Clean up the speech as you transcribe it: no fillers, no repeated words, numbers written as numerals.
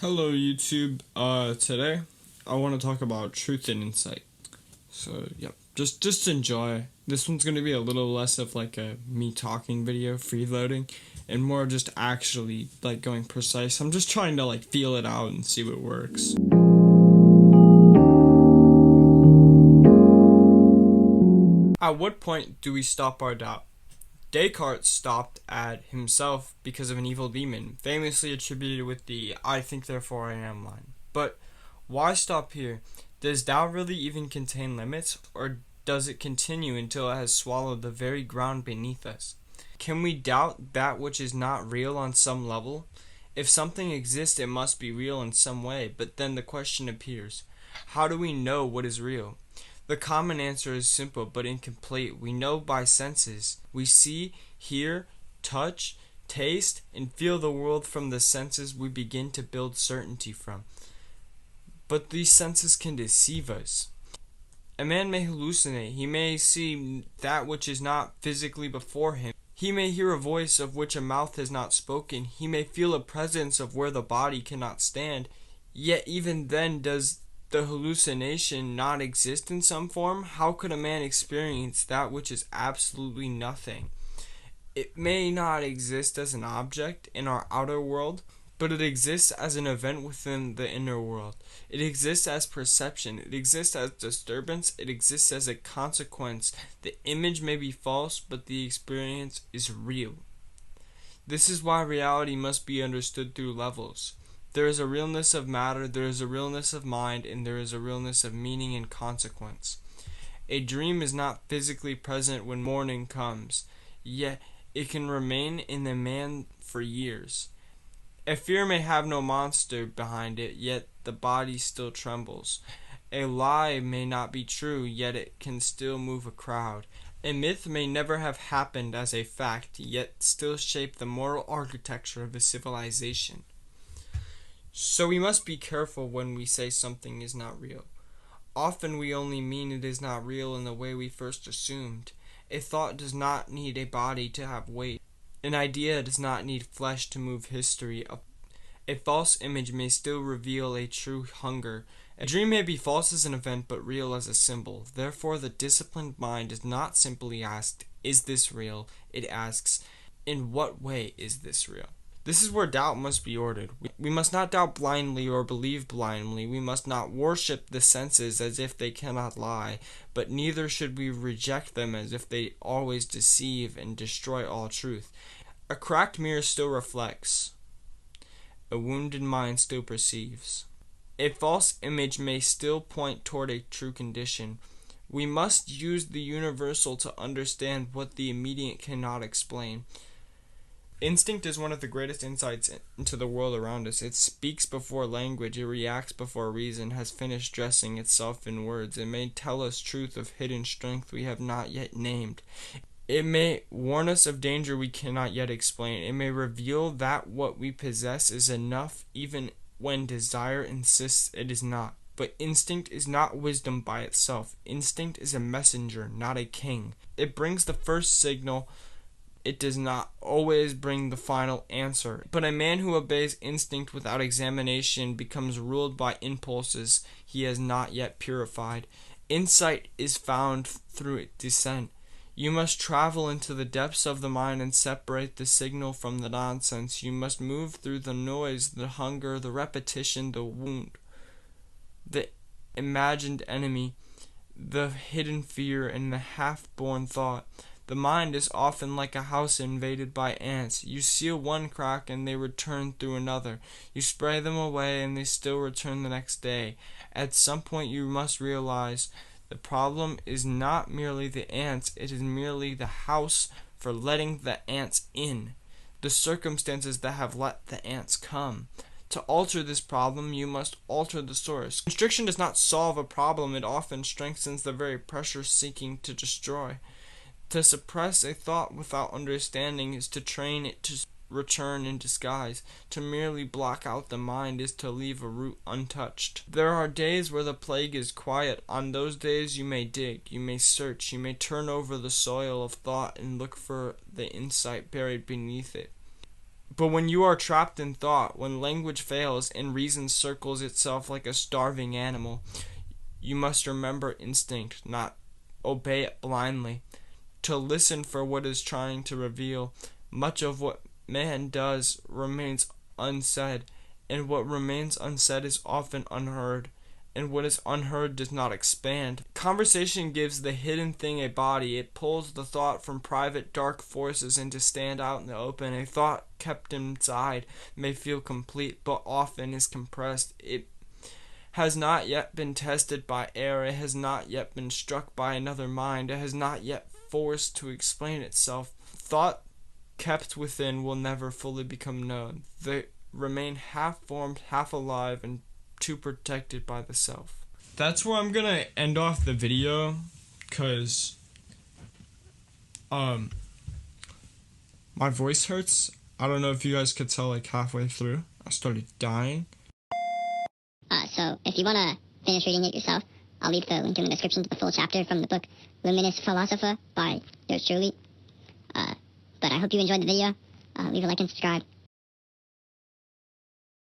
Hello YouTube. Today I want to talk about truth and insight. So just enjoy. This one's gonna be a little less of like a me talking video, freeloading, and more just actually like going precise. I'm just trying to like feel it out and see what works. At what point do we stop our doubt? Descartes stopped at himself because of an evil demon, famously attributed with the "I think therefore I am" line. But why stop here? Does doubt really even contain limits, or does it continue until it has swallowed the very ground beneath us? Can we doubt that which is not real on some level? If something exists, it must be real in some way, but then the question appears, how do we know what is real? The common answer is simple but incomplete. We know by senses. We see, hear, touch, taste, and feel the world from the senses we begin to build certainty from. But these senses can deceive us. A man may hallucinate. He may see that which is not physically before him. He may hear a voice of which a mouth has not spoken. He may feel a presence of where the body cannot stand. Yet even then does the hallucination not exist in some form? How could a man experience that which is absolutely nothing? It may not exist as an object in our outer world, but it exists as an event within the inner world. It exists as perception. It exists as disturbance. It exists as a consequence. The image may be false, but the experience is real. This is why reality must be understood through levels. There is a realness of matter, there is a realness of mind, and there is a realness of meaning and consequence. A dream is not physically present when morning comes, yet it can remain in the man for years. A fear may have no monster behind it, yet the body still trembles. A lie may not be true, yet it can still move a crowd. A myth may never have happened as a fact, yet still shape the moral architecture of a civilization. So we must be careful when we say something is not real. Often we only mean it is not real in the way we first assumed. A thought does not need a body to have weight. An idea does not need flesh to move history. A false image may still reveal a true hunger. A dream may be false as an event but real as a symbol. Therefore, the disciplined mind does not simply ask, "Is this real?" It asks, "In what way is this real?" This is where doubt must be ordered. We must not doubt blindly or believe blindly. We must not worship the senses as if they cannot lie, but neither should we reject them as if they always deceive and destroy all truth. A cracked mirror still reflects. A wounded mind still perceives. A false image may still point toward a true condition. We must use the universal to understand what the immediate cannot explain. Instinct is one of the greatest insights into the world around us. It speaks before language, it reacts before reason has finished dressing itself in words. It may tell us truth of hidden strength we have not yet named. It may warn us of danger we cannot yet explain. It may reveal that what we possess is enough even when desire insists it is not. But instinct is not wisdom by itself. Instinct is a messenger, not a king. It brings the first signal. It does not always bring the final answer. But a man who obeys instinct without examination becomes ruled by impulses he has not yet purified. Insight is found through descent. You must travel into the depths of the mind and separate the signal from the nonsense. You must move through the noise, the hunger, the repetition, the wound, the imagined enemy, the hidden fear, and the half-born thought. The mind is often like a house invaded by ants. You seal one crack and they return through another. You spray them away and they still return the next day. At some point you must realize the problem is not merely the ants, it is merely the house for letting the ants in, the circumstances that have let the ants come. To alter this problem, you must alter the source. Constriction does not solve a problem, it often strengthens the very pressure seeking to destroy. To suppress a thought without understanding is to train it to return in disguise. To merely block out the mind is to leave a root untouched. There are days where the plague is quiet. On those days you may dig, you may search, you may turn over the soil of thought and look for the insight buried beneath it. But when you are trapped in thought, when language fails and reason circles itself like a starving animal, you must remember instinct, not obey it blindly. To listen for what is trying to reveal. Much of what man does remains unsaid, and what remains unsaid is often unheard, and what is unheard does not expand. Conversation gives the hidden thing a body. It pulls the thought from private dark forces and to stand out in the open. A thought kept inside may feel complete, but often is compressed. It has not yet been tested by air. It has not yet been struck by another mind. It has not yet forced to explain itself. Thought kept within will never fully become known. They remain half-formed, half-alive, and too protected by the self. That's where I'm gonna end off the video, because my voice hurts. I don't know if you guys could tell, like, halfway through I started dying. So if you want to finish reading it yourself, I'll leave the link in the description to the full chapter from the book Luminous, Philosopher by yours truly. But I hope you enjoyed the video. Leave a like and subscribe.